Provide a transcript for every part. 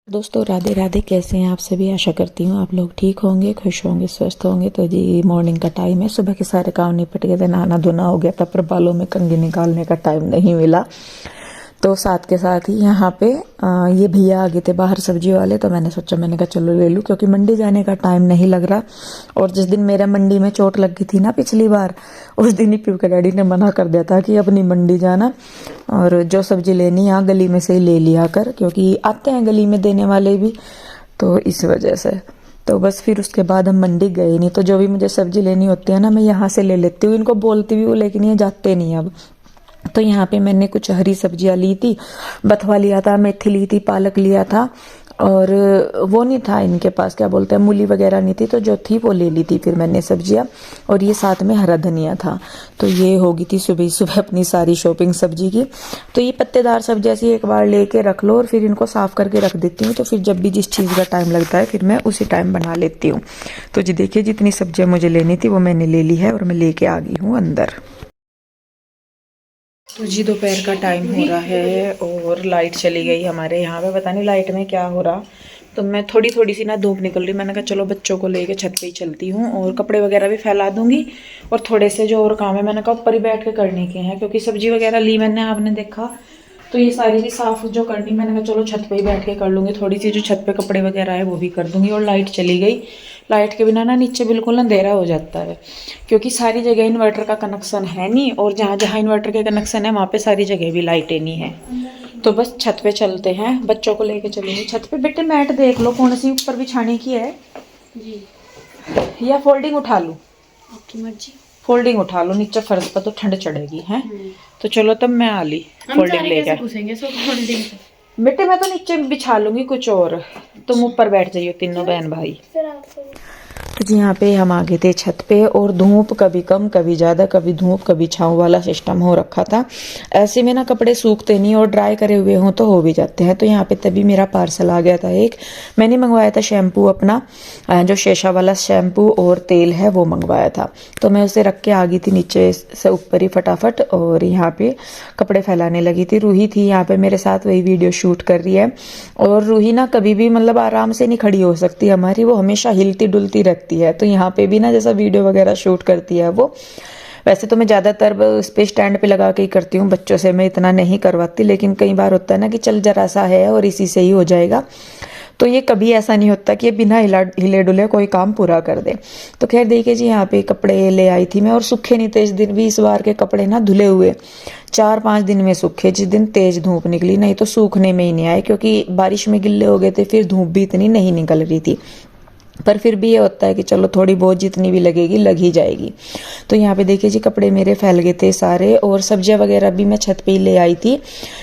दोस्तों राधे राधे। कैसे हैं आप सभी? आशा करती हूँ आप लोग ठीक होंगे, खुश होंगे, स्वस्थ होंगे। तो जी मॉर्निंग का टाइम है, सुबह के सारे काम निपट गए थे, नहाना धोना हो गया था, पर बालों में कंघी निकालने का टाइम नहीं मिला। तो साथ के साथ ही यहाँ पे ये भैया आ गए थे बाहर सब्जी वाले, तो मैंने सोचा, मैंने कहा चलो ले लूँ, क्योंकि मंडी जाने का टाइम नहीं लग रहा। और जिस दिन मेरा मंडी में चोट लग गई थी ना पिछली बार, उस दिन ही पीयू के डैडी ने मना कर दिया था कि अब नहीं मंडी जाना, और जो सब्जी लेनी यहाँ गली में से ही ले लिया कर, क्योंकि आते हैं गली में देने वाले भी, तो इस वजह से। तो बस फिर उसके बाद हम मंडी गए नहीं। तो जो भी मुझे सब्जी लेनी होती है ना, मैं यहाँ से ले लेती हूँ, इनको बोलती भी हूँ, लेकिन ये जाते नहीं अब। तो यहाँ पे मैंने कुछ हरी सब्जियां ली थी, बथुआ लिया था, मेथी ली थी, पालक लिया था, और वो नहीं था इनके पास, क्या बोलते हैं, मूली वगैरह नहीं थी, तो जो थी वो ले ली थी फिर मैंने सब्जियां। और ये साथ में हरा धनिया था। तो ये होगी थी सुबह सुबह अपनी सारी शॉपिंग सब्जी की। तो ये पत्तेदार सब्जी ऐसी एक बार लेके रख लो और फिर इनको साफ करके रख देती हूँ, तो फिर जब भी जिस चीज़ का टाइम लगता है फिर मैं उसी टाइम बना लेती हूँ। तो जी देखिए, जितनी सब्जियां मुझे लेनी थी वो मैंने ले ली है और मैं लेके आ गई हूँ अंदर। तो जी दोपहर का टाइम हो रहा है और लाइट चली गई हमारे यहाँ पे, पता नहीं लाइट में क्या हो रहा। तो मैं थोड़ी थोड़ी सी ना धूप निकल रही, मैंने कहा चलो बच्चों को लेके छत पे ही चलती हूँ और कपड़े वगैरह भी फैला दूंगी। और थोड़े से जो और काम है मैंने कहा ऊपर ही बैठ के करने के हैं, क्योंकि सब्जी वगैरह ली मैंने, आपने देखा। तो ये सारी भी साफ जो करनी, मैंने कहा चलो छत पे ही बैठ के कर लूँगी, थोड़ी सी जो छत पे कपड़े वगैरह है वो भी कर दूँगी। और लाइट चली गई, लाइट के बिना ना नीचे बिल्कुल अंधेरा हो जाता है, क्योंकि सारी जगह इन्वर्टर का कनेक्शन है नहीं, और जहाँ जहाँ इन्वर्टर के कनेक्शन है वहाँ पे सारी जगह भी लाइटें नहीं है। तो बस छत पे चलते हैं, बच्चों को लेके चलूँगी छत पे। बेटे मैट देख लो कौन सी ऊपर बिछाने की है जी, या फोल्डिंग उठा लूँ? आपकी मर्जी। फोल्डिंग उठा लो, नीचे फर्श पर तो ठंड चढ़ेगी है। तो चलो तब मैं आ ली फोल्डिंग लेकर। बेटे मैं तो नीचे बिछा लूंगी कुछ और, तुम ऊपर बैठ जाइयो तीनों बहन भाई। तो जी यहाँ पे हम आ गए थे छत पे, और धूप कभी कम कभी ज़्यादा, कभी धूप कभी छाँव वाला सिस्टम हो रखा था। ऐसे में ना कपड़े सूखते नहीं, और ड्राई करे हुए हों तो हो भी जाते हैं। तो यहाँ पे तभी मेरा पार्सल आ गया था एक, मैंने मंगवाया था शैम्पू अपना, जो शेषा वाला शैम्पू और तेल है वो मंगवाया था। तो मैं उसे रख के आ गई थी नीचे से ऊपर ही फटाफट, और यहाँ पे कपड़े फैलाने लगी थी। रूही थी यहाँ पे मेरे साथ, वही वीडियो शूट कर रही है। और रूही ना कभी भी मतलब आराम से नहीं खड़ी हो सकती हमारी, वो हमेशा हिलती डुलती रहती है। तो यहाँ पे भी ना जैसा वीडियो वगैरह शूट करती है वो, वैसे तो मैं ज़्यादातर उस पे स्टैंड पे लगा के ही करती हूँ, बच्चों से मैं इतना नहीं करवाती, लेकिन कई बार होता है ना कि चल जरा सा है और इसी से ही हो जाएगा। तो ये कभी ऐसा नहीं होता कि ये बिना हिले डुले कोई काम पूरा कर दे। तो खैर देखिए जी, यहाँ पे कपड़े ले आई थी मैं, और सूखे नहीं थे इस दिन भी। इस बार के कपड़े ना धुले हुए 4-5 दिन में सूखे, जिस दिन तेज धूप निकली, नहीं तो सूखने में ही नहीं आए, क्योंकि बारिश में गिल्ले हो गए थे, फिर धूप भी इतनी नहीं निकल रही थी। पर फिर भी ये होता है कि चलो थोड़ी बहुत जितनी भी लगेगी लग ही जाएगी। तो यहाँ पे देखिए जी, कपड़े मेरे फैल गए थे सारे, और सब्जियां वगैरह भी मैं छत पे ही ले आई थी,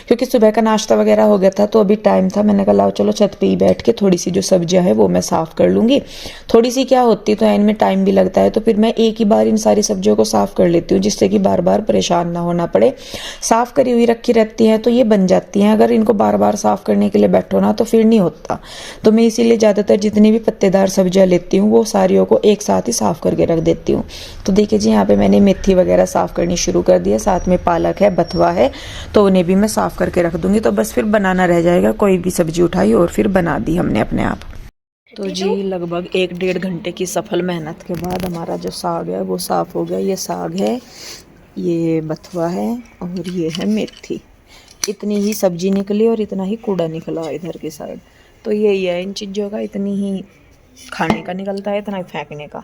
क्योंकि सुबह का नाश्ता वगैरह हो गया था, तो अभी टाइम था, मैंने कहा लाओ चलो छत पे ही बैठ के थोड़ी सी जो सब्जियां है वो मैं साफ कर लूँगी। थोड़ी सी क्या होती तो इनमें टाइम भी लगता है, तो फिर मैं एक ही बार इन सारी सब्जियों को साफ कर लेती हूँ, जिससे कि बार बार परेशान ना होना पड़े। साफ करी हुई रखी रहती हैं तो ये बन जाती हैं, अगर इनको बार बार साफ करने के लिए बैठो ना तो फिर नहीं होता। तो मैं इसीलिए ज़्यादातर जितनी भी पत्तेदार सब्जियां लेती हूँ वो सारियों को एक साथ ही साफ करके रख देती हूँ। तो देखिए जी, यहाँ पे मैंने मेथी वगैरह साफ करनी शुरू कर दी है, साथ में पालक है, बथुआ है, तो उन्हें भी मैं साफ करके रख दूंगी। तो बस फिर बनाना रह जाएगा, कोई भी सब्जी उठाई और फिर बना दी हमने अपने आप। तो जी लगभग 1-1.5 घंटे की सफल मेहनत के बाद हमारा जो साग है वो साफ हो गया। ये साग है, ये बथुआ है, और ये है मेथी। इतनी ही सब्जी निकली और इतना ही कूड़ा निकला इधर की साइड। तो यही है इन चीज़ों का, इतनी ही खाने का निकलता है, इतना ही फेंकने का।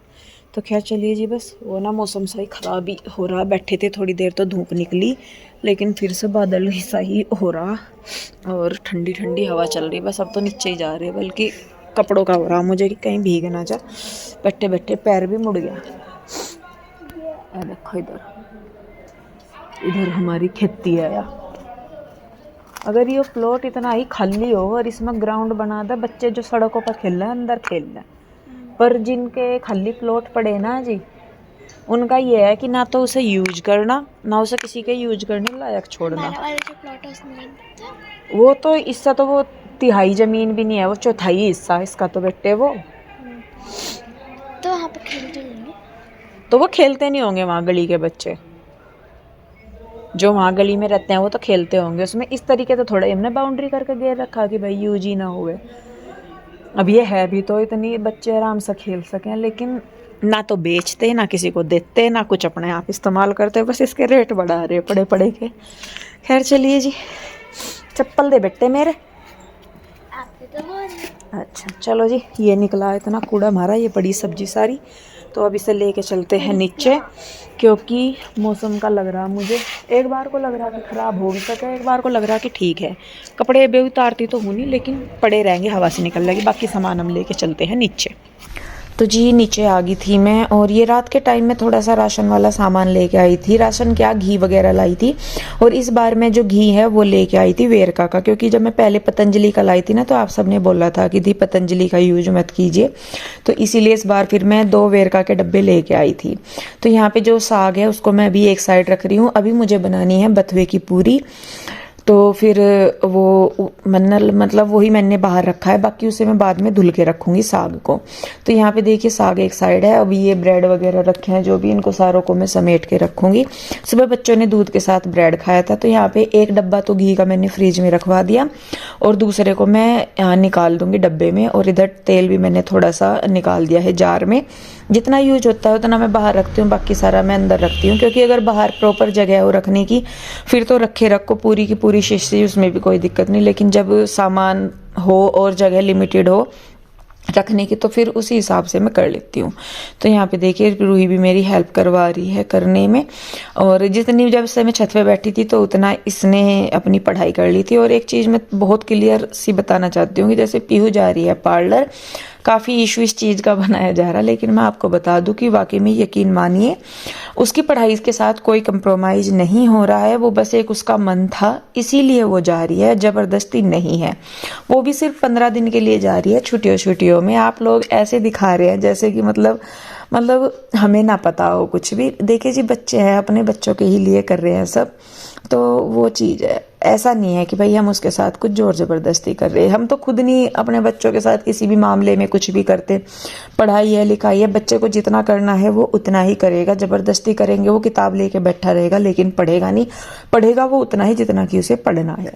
तो खैर चलिए जी, बस वो ना मौसम सही ख़राब ही हो रहा, बैठे थे थोड़ी देर तो धूप निकली, लेकिन फिर से बादल ही सही हो रहा और ठंडी ठंडी हवा चल रही। बस अब तो नीचे ही जा रहे हैं, बल्कि कपड़ों का हो रहा मुझे कि कहीं भीग ना जा, बैठे बैठे पैर भी मुड़ गया। देखो इधर इधर हमारी खेती है यार। अगर ये प्लॉट इतना ही खाली हो और इसमें ग्राउंड बना दे, बच्चे जो सड़कों पर खेल रहे हैं अंदर खेल रहे हैं, पर जिनके खाली प्लॉट पड़े ना जी, उनका ये है कि ना तो उसे यूज करना, ना उसे किसी के यूज करने लायक छोड़ना। वो तो इससा तो वो तिहाई जमीन भी नहीं है, वो चौथाई हिस्सा इसका तो बेटे वो। तो वहाँ पर खेलते होंगे, तो वो खेलते नहीं होंगे वहाँ, गली के बच्चे जो वहाँ गली में रहते हैं वो तो खेलते होंगे उसमें। इस तरीके से थोड़ा हमने बाउंड्री करके घेर रखा कि भाई यूज ही ना हुए। अब ये है भी तो इतनी बच्चे आराम से खेल सकें, लेकिन ना तो बेचते, ना किसी को देते, ना कुछ अपने आप इस्तेमाल करते, बस इसके रेट बढ़ा रहे पड़े पड़े के। खैर चलिए जी, चप्पल दे बेटे मेरे। आपने तो बोल अच्छा चलो जी, ये निकला इतना कूड़ा हमारा, ये पड़ी सब्जी सारी, तो अब इसे लेके चलते हैं नीचे, क्योंकि मौसम का लग रहा मुझे, एक बार को लग रहा कि ख़राब हो भी सके, एक बार को लग रहा कि ठीक है। कपड़े बे उतारती तो हूँ नहीं, लेकिन पड़े रहेंगे, हवा से निकल जाएगी। बाकी सामान हम लेके चलते हैं नीचे। तो जी नीचे आ गई थी मैं, और ये रात के टाइम में थोड़ा सा राशन वाला सामान लेके आई थी। राशन क्या, घी वगैरह लाई थी। और इस बार मैं जो घी है वो लेके आई थी वेरका का, क्योंकि जब मैं पहले पतंजलि का लाई थी ना, तो आप सबने बोला था कि दी पतंजलि का यूज मत कीजिए, तो इसीलिए इस बार फिर मैं 2 वेरका के डब्बे लेके आई थी। तो यहाँ पे जो साग है उसको मैं अभी एक साइड रख रही हूँ। अभी मुझे बनानी है बथुए की पूरी, तो फिर वो मन्नल मतलब वही मैंने बाहर रखा है, बाकी उसे मैं बाद में धुल के रखूँगी साग को। तो यहाँ पे देखिए साग एक साइड है, अभी ये ब्रेड वगैरह रखे हैं जो भी, इनको सारों को मैं समेट के रखूँगी। सुबह बच्चों ने दूध के साथ ब्रेड खाया था, तो यहाँ पे एक डब्बा तो घी का मैंने फ्रिज में रखवा दिया, और दूसरे को मैं यहाँ निकाल दूँगी डब्बे में। और इधर तेल भी मैंने थोड़ा सा निकाल दिया है जार में, जितना यूज होता है उतना मैं बाहर रखती हूँ, बाकी सारा मैं अंदर रखती हूँ, क्योंकि अगर बाहर प्रॉपर जगह हो रखने की, फिर तो रखे रखो पूरी की पूरी शीशी, उसमें भी कोई दिक्कत नहीं। लेकिन जब सामान हो और जगह लिमिटेड हो रखने की, तो फिर उसी हिसाब से मैं कर लेती हूँ। तो यहाँ पे देखिए रूही भी मेरी हेल्प करवा रही है करने में, और जितनी जब से मैं छत पे बैठी थी तो उतना इसने अपनी पढ़ाई कर ली थी। और एक चीज़ मैं बहुत क्लियर सी बताना चाहती हूँ कि जैसे पीहू जा रही है पार्लर, काफ़ी इशू इस चीज़ का बनाया जा रहा है, लेकिन मैं आपको बता दूं कि वाकई में यकीन मानिए उसकी पढ़ाई के साथ कोई कंप्रोमाइज़ नहीं हो रहा है। वो बस एक उसका मन था, इसीलिए वो जा रही है, ज़बरदस्ती नहीं है। वो भी सिर्फ 15 दिन के लिए जा रही है, छुट्टियों में। आप लोग ऐसे दिखा रहे हैं जैसे कि मतलब हमें ना पता हो कुछ भी। देखिए जी, बच्चे हैं, अपने बच्चों के ही लिए कर रहे हैं सब, तो वो चीज़ है। ऐसा नहीं है कि भाई हम उसके साथ कुछ जोर ज़बरदस्ती कर रहे हैं। हम तो खुद नहीं अपने बच्चों के साथ किसी भी मामले में कुछ भी करते। पढ़ाई है, लिखाई है, बच्चे को जितना करना है वो उतना ही करेगा। ज़बरदस्ती करेंगे वो किताब लेके बैठा रहेगा, लेकिन पढ़ेगा नहीं। पढ़ेगा वो उतना ही जितना कि उसे पढ़ना है।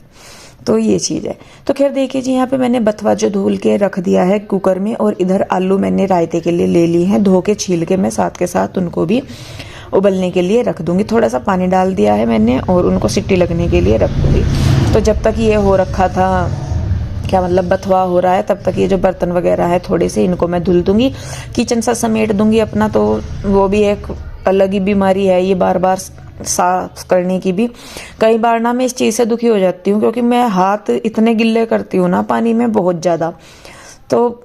तो ये चीज़ है। तो खैर देखिए जी, यहाँ पे मैंने बथवा जो धुल के रख दिया है कुकर में, और इधर आलू मैंने रायते के लिए ले लिए हैं, धो के छील के मैं साथ के साथ उनको भी उबलने के लिए रख दूंगी। थोड़ा सा पानी डाल दिया है मैंने, और उनको सीटी लगने के लिए रख दूंगी। तो जब तक ये हो रखा था, क्या मतलब बथवा हो रहा है, तब तक ये जो बर्तन वगैरह है थोड़े से, इनको मैं धुल दूंगी, किचन सा समेट दूंगी अपना। तो वो भी एक अलग ही बीमारी है ये बार बार साफ करने की भी। कई बार ना मैं इस चीज़ से दुखी हो जाती हूँ, क्योंकि मैं हाथ इतने गिल्ले करती हूँ ना पानी में बहुत ज़्यादा। तो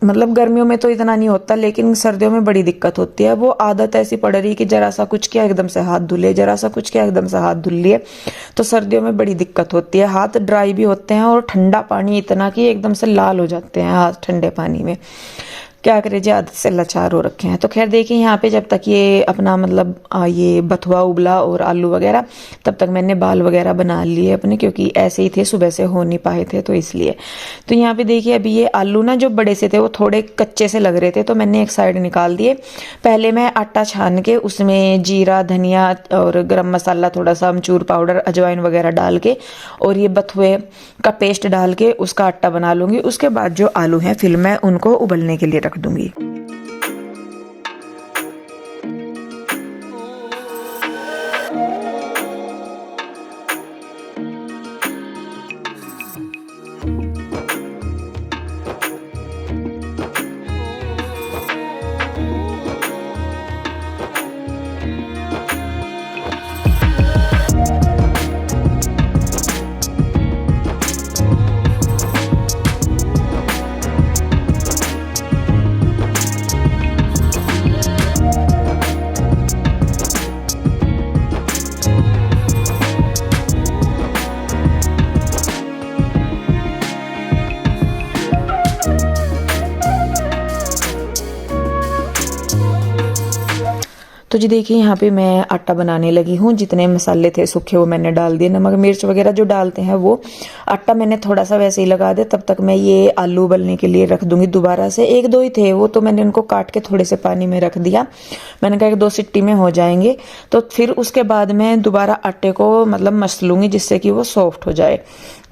मतलब गर्मियों में तो इतना नहीं होता, लेकिन सर्दियों में बड़ी दिक्कत होती है। वो आदत ऐसी पड़ रही कि जरा सा कुछ किया एकदम से हाथ धुले, जरा सा कुछ किया एकदम से हाथ धुल लिए। तो सर्दियों में बड़ी दिक्कत होती है, हाथ ड्राई भी होते हैं, और ठंडा पानी इतना कि एकदम से लाल हो जाते हैं हाथ ठंडे पानी में। क्या करें जी, आदत से लाचार हो रखे हैं। तो खैर देखिए, यहाँ पे जब तक ये अपना मतलब ये बथुआ उबला और आलू वगैरह, तब तक मैंने बाल वगैरह बना लिए अपने, क्योंकि ऐसे ही थे, सुबह से हो नहीं पाए थे, तो इसलिए। तो यहाँ पे देखिए, अभी ये आलू ना जो बड़े से थे वो थोड़े कच्चे से लग रहे थे, तो मैंने एक साइड निकाल दिए। पहले मैं आटा छान के उसमें जीरा, धनिया और गरम मसाला, थोड़ा सा अमचूर पाउडर, अजवाइन वगैरह डाल के, और ये बथुए का पेस्ट डाल के उसका आटा बना लूँगी। उसके बाद जो आलू हैं फिर मैं उनको उबलने के लिए रख दूंगी। तो जी देखिए, यहाँ पे मैं आटा बनाने लगी हूँ। जितने मसाले थे सूखे वो मैंने डाल दिए, नमक मिर्च वगैरह जो डालते हैं वो। आटा मैंने थोड़ा सा वैसे ही लगा दिया। तब तक मैं ये आलू उबलने के लिए रख दूंगी दोबारा से। 1-2 ही थे वो, तो मैंने उनको काट के थोड़े से पानी में रख दिया। मैंने कहा 1-2 सिट्टी में हो जाएंगे। तो फिर उसके बाद मैं दोबारा आटे को मतलब मस लूँगी, जिससे कि वो सॉफ्ट हो जाए।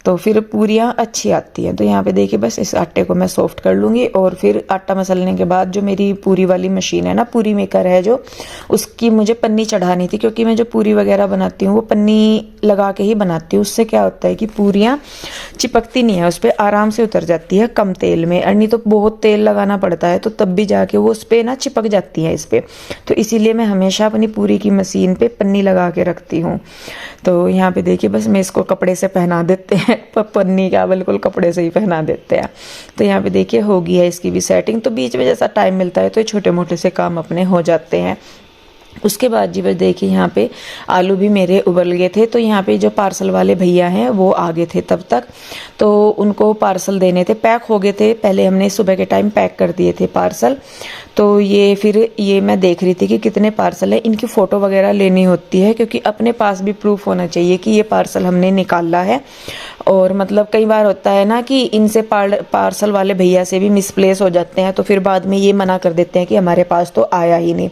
तो फिर पूरियाँ अच्छी आती हैं। तो यहाँ पे देखिए बस इस आटे को मैं सॉफ्ट कर लूँगी और फिर आटा मसलने के बाद जो मेरी पूरी वाली मशीन है ना, पूरी मेकर है जो, उसकी मुझे पन्नी चढ़ानी थी, क्योंकि मैं जो पूरी वगैरह बनाती हूँ वो पन्नी लगा के ही बनाती हूँ। उससे क्या होता है कि पूरियाँ चिपकती नहीं है, उस पर आराम से उतर जाती है कम तेल में, और नहीं तो बहुत तेल लगाना पड़ता है तो तब भी जाके वो उस पर ना चिपक जाती है इस पर। तो इसीलिए मैं हमेशा अपनी पूरी की मशीन पे पन्नी लगा के रखती हूँ। तो यहाँ पे देखिए बस मैं इसको कपड़े से पहना देते हैं, पन्नी क्या बिल्कुल कपड़े से ही पहना देते हैं। तो यहाँ पे देखिए हो गई है इसकी भी सेटिंग। तो बीच में जैसा टाइम मिलता है तो ये छोटे मोटे से काम अपने हो जाते हैं। उसके बाद जी बस देखिए यहाँ पे आलू भी मेरे उबल गए थे। तो यहाँ पे जो पार्सल वाले भैया हैं वो आ गए थे तब तक, तो उनको पार्सल देने थे, पैक हो गए थे, पहले हमने सुबह के टाइम पैक कर दिए थे पार्सल। तो ये फिर ये मैं देख रही थी कि कितने पार्सल है, इनकी फ़ोटो वगैरह लेनी होती है, क्योंकि अपने पास भी प्रूफ होना चाहिए कि ये पार्सल हमने निकाला है। और मतलब कई बार होता है ना कि इनसे पार्सल वाले भैया से भी मिसप्लेस हो जाते हैं, तो फिर बाद में ये मना कर देते हैं कि हमारे पास तो आया ही नहीं।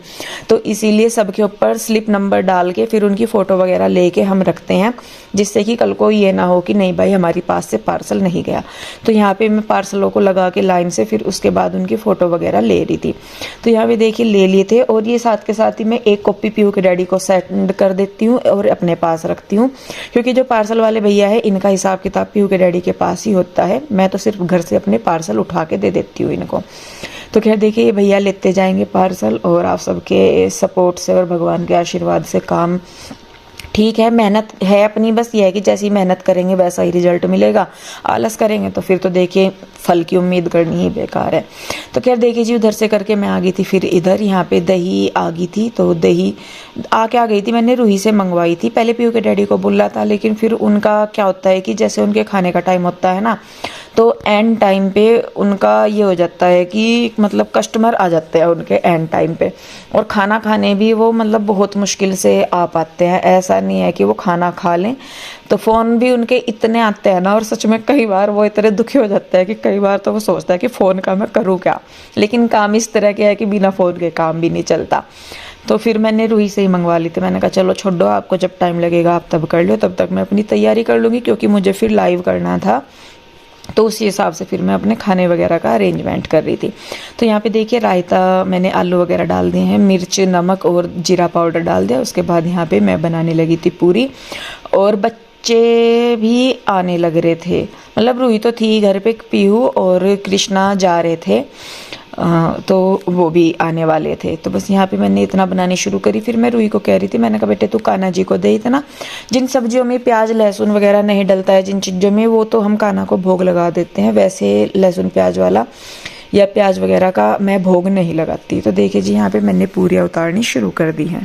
तो इसीलिए सबके ऊपर स्लिप नंबर डाल के फिर उनकी फ़ोटो वगैरह लेके हम रखते हैं, जिससे कि कल को ये ना हो कि नहीं भाई हमारे पास से पार्सल नहीं गया। तो यहाँ पे मैं पार्सलों को लगा के लाइन से फिर उसके बाद उनकी फ़ोटो वगैरह ले रही थी। तो यहाँ पे देखिए ले लिए थे, और ये साथ के साथ ही मैं एक कॉपी पीहू के डैडी को सेंड कर देती हूँ और अपने पास रखती हूँ, क्योंकि जो पार्सल वाले भैया है इनका हिसाब किताब पीहू के डैडी के पास ही होता है। मैं तो सिर्फ घर से अपने पार्सल उठा के दे देती हूँ इनको। तो खैर देखिए ये भैया लेते जाएंगे पार्सल, और आप सबके सपोर्ट से और भगवान के आशीर्वाद से काम ठीक है। मेहनत है अपनी, बस ये है कि जैसी मेहनत करेंगे वैसा ही रिजल्ट मिलेगा। आलस करेंगे तो फिर तो देखिए फल की उम्मीद करनी ही बेकार है। तो खैर देखिए जी उधर से करके मैं आ गई थी फिर इधर। यहाँ पे दही आ गई थी, तो दही आके आ गई थी, मैंने रूही से मंगवाई थी। पहले पीयू के डैडी को बोला था, लेकिन फिर उनका क्या होता है कि जैसे उनके खाने का टाइम होता है ना, तो एंड टाइम पे उनका ये हो जाता है कि मतलब कस्टमर आ जाते हैं उनके एंड टाइम पे, और खाना खाने भी वो मतलब बहुत मुश्किल से आ पाते हैं। ऐसा नहीं है कि वो खाना खा लें, तो फ़ोन भी उनके इतने आते हैं ना, और सच में कई बार वो इतने दुखी हो जाते हैं कि कई बार तो वो सोचता है कि फ़ोन का मैं करूँ क्या। लेकिन काम इस तरह के है कि बिना फ़ोन के काम भी नहीं चलता। तो फिर मैंने रूही से ही मंगवा ली थी। मैंने कहा चलो छोड़ो, आपको जब टाइम लगेगा आप तब कर लो, तब तक मैं अपनी तैयारी कर लूँगी, क्योंकि मुझे फिर लाइव करना था। तो उसी हिसाब से फिर मैं अपने खाने वगैरह का अरेंजमेंट कर रही थी। तो यहाँ पे देखिए रायता मैंने आलू वगैरह डाल दिए हैं, मिर्च नमक और जीरा पाउडर डाल दिया। उसके बाद यहाँ पे मैं बनाने लगी थी पूरी, और बच्चे भी आने लग रहे थे। मतलब रूही तो थी घर पे, पीहू और कृष्णा जा रहे थे, तो वो भी आने वाले थे। तो बस यहाँ पे मैंने इतना बनानी शुरू करी। फिर मैं रूही को कह रही थी, मैंने कहा बेटे तू कान्हा जी को दे इतना, जिन सब्जियों में प्याज लहसुन वगैरह नहीं डलता है जिन चीज़ों में, वो तो हम कान्हा को भोग लगा देते हैं, वैसे लहसुन प्याज वाला या प्याज वगैरह का मैं भोग नहीं लगाती। तो देखिए जी यहाँ पे मैंने पूरियाँ उतारनी शुरू कर दी हैं।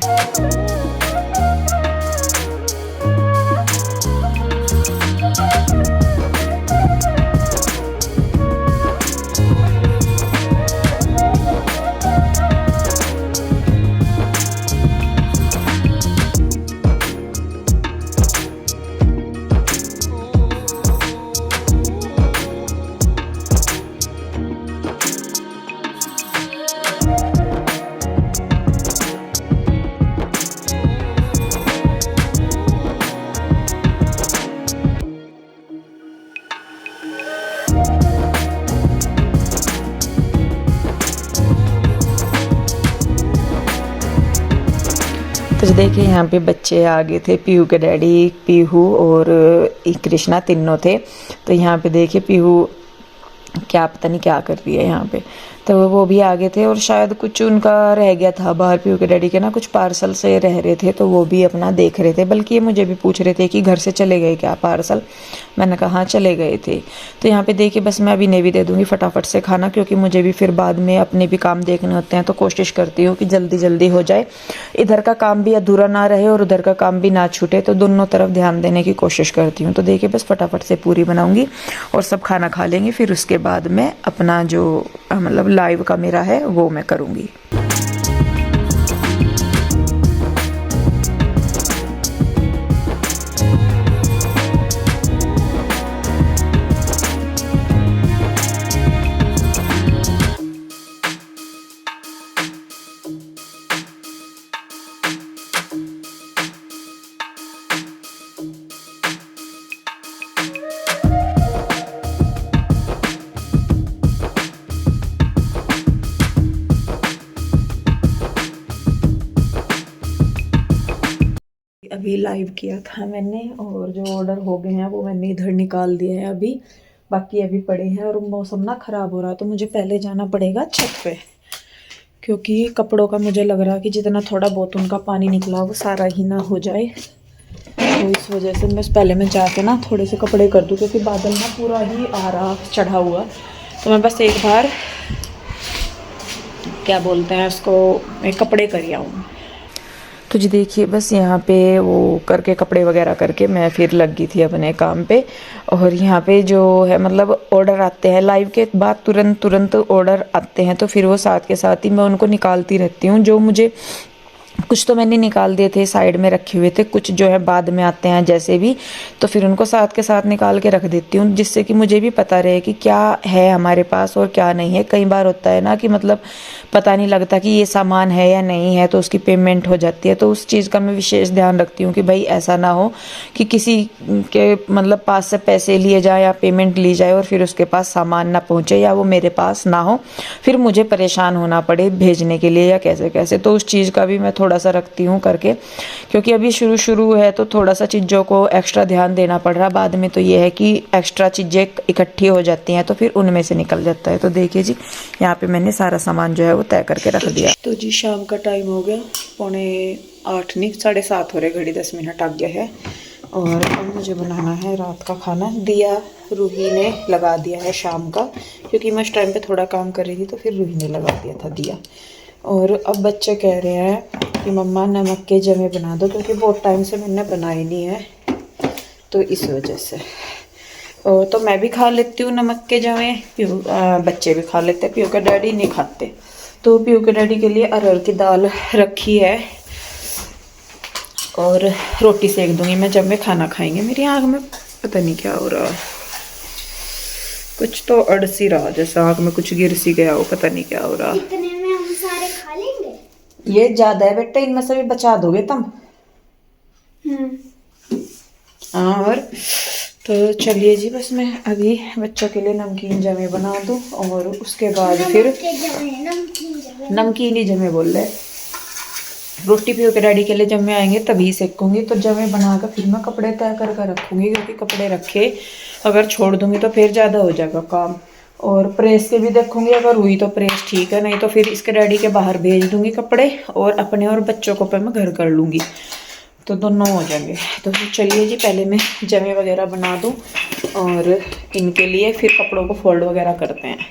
तो देखिए यहाँ पे बच्चे आ गए थे, पीहू के डैडी, पीहू और कृष्णा तीनों थे। तो यहाँ पे देखिए पीहू क्या पता नहीं क्या कर रही है यहाँ पे। तो वो भी आ गए थे, और शायद कुछ उनका रह गया था बाहर, पीहू के डैडी के ना कुछ पार्सल से रह रहे थे, तो वो भी अपना देख रहे थे। बल्कि ये मुझे भी पूछ रहे थे कि घर से चले गए क्या पार्सल। मैंने कहा हाँ चले गए थे। तो यहाँ पे देखिए बस मैं अभी इन्हें भी दे दूँगी फटाफट से खाना, क्योंकि मुझे भी फिर बाद में अपने भी काम देखने होते हैं। तो कोशिश करती हूँ कि जल्दी जल्दी हो जाए, इधर का काम भी अधूरा ना रहे और उधर का काम भी ना छूटे, तो दोनों तरफ ध्यान देने की कोशिश करती हूँ। तो देखिए बस फटाफट से पूरी बनाऊँगी और सब खाना खा लेंगे, फिर उसके बाद में अपना जो मतलब लाइव का मेरा है वो मैं करूँगी। अभी लाइव किया था मैंने, और जो ऑर्डर हो गए हैं वो मैंने इधर निकाल दिए हैं अभी, बाकी अभी पड़े हैं। और मौसम ना ख़राब हो रहा है तो मुझे पहले जाना पड़ेगा छत पे, क्योंकि कपड़ों का मुझे लग रहा कि जितना थोड़ा बहुत उनका पानी निकला वो सारा ही ना हो जाए। तो इस वजह से मैं जाके ना थोड़े से कपड़े कर दूँ, क्योंकि बादल ना पूरा ही आ रहा चढ़ा हुआ। तो मैं बस एक बार क्या बोलते हैं उसको, मैं कपड़े कर आऊँ। तो जी देखिए बस यहाँ पे वो करके कपड़े वगैरह करके मैं फिर लग गई थी अपने काम पे। और यहाँ पे जो है मतलब ऑर्डर आते हैं लाइव के बाद तुरंत ऑर्डर आते हैं, तो फिर वो साथ के साथ ही मैं उनको निकालती रहती हूँ। जो मुझे कुछ तो मैंने निकाल दिए थे, साइड में रखे हुए थे, कुछ जो है बाद में आते हैं जैसे भी, तो फिर उनको साथ के साथ निकाल के रख देती हूँ, जिससे कि मुझे भी पता रहे कि क्या है हमारे पास और क्या नहीं है। कई बार होता है ना कि मतलब पता नहीं लगता कि ये सामान है या नहीं है, तो उसकी पेमेंट हो जाती है। तो उस चीज़ का मैं विशेष ध्यान रखती हूँ कि भाई ऐसा ना हो कि किसी के मतलब पास से पैसे लिए जाए या पेमेंट ली जाए और फिर उसके पास सामान ना पहुँचे या वो मेरे पास ना हो, फिर मुझे परेशान होना पड़े भेजने के लिए या कैसे कैसे। तो उस चीज़ का भी मैं थोड़ा सा रखती हूँ करके, क्योंकि अभी शुरू है तो थोड़ा सा चीज़ों को एक्स्ट्रा ध्यान देना पड़ रहा। बाद में तो ये है कि एक्स्ट्रा चीज़ें इकट्ठी हो जाती हैं तो फिर उनमें से निकल जाता है। तो देखिए जी यहाँ पे मैंने सारा सामान जो है वो तय करके रख दिया। तो जी शाम का टाइम हो गया, 7:45 नहीं 7:30 हो रहे, घड़ी 10 मिनट आगे है। और अब मुझे बनाना है रात का खाना। दिया रूही ने लगा दिया है शाम का, क्योंकि मैं उस टाइम पे थोड़ा काम कर रही थी तो फिर रूही ने लगा दिया था दिया। और अब बच्चे कह रहे हैं कि मम्मा नमक के जमे बना दो, क्योंकि बहुत टाइम से मैंने बनाई नहीं है, तो इस वजह से। और तो मैं भी खा लेती हूँ नमक के जमे, बच्चे भी खा लेते हैं, पीयू के डैडी नहीं खाते। तो पीयू के डैडी के लिए अरहर की दाल रखी है और रोटी सेक दूंगी मैं जब मैं खाना खाएंगे। मेरी आँख में पता नहीं क्या हो रहा, कुछ तो अड़ सी रहा, जैसे आँख में कुछ गिर सी गया हो, पता नहीं क्या हो रहा। इतने में हम सारे खा लेंगे? ये ज्यादा है बेटा, इनमें से भी बचा दोगे तुम। हाँ। और तो चलिए जी बस मैं अभी बच्चों के लिए नमकीन जमे बना दूँ, और उसके बाद फिर नमकीन ही जमे बोल रहे, रोटी पीयू के डैडी के लिए जब मैं आएंगे तभी सेकूंगी। तो जब मैं बनाकर फिर मैं कपड़े तय कर रखूंगी, क्योंकि कपड़े रखे अगर छोड़ दूंगी तो फिर ज़्यादा हो जाएगा काम। और प्रेस के भी देखूंगी, अगर हुई तो प्रेस ठीक है, नहीं तो फिर इसके डैडी के बाहर भेज दूंगी कपड़े, और अपने और बच्चों को पे मैं घर कर लूँगी, तो दोनों हो जाएंगे। तो फिर चलिए जी पहले मैं जमे वगैरह बना दूँ और इनके लिए फिर कपड़ों को फोल्ड वगैरह करते हैं।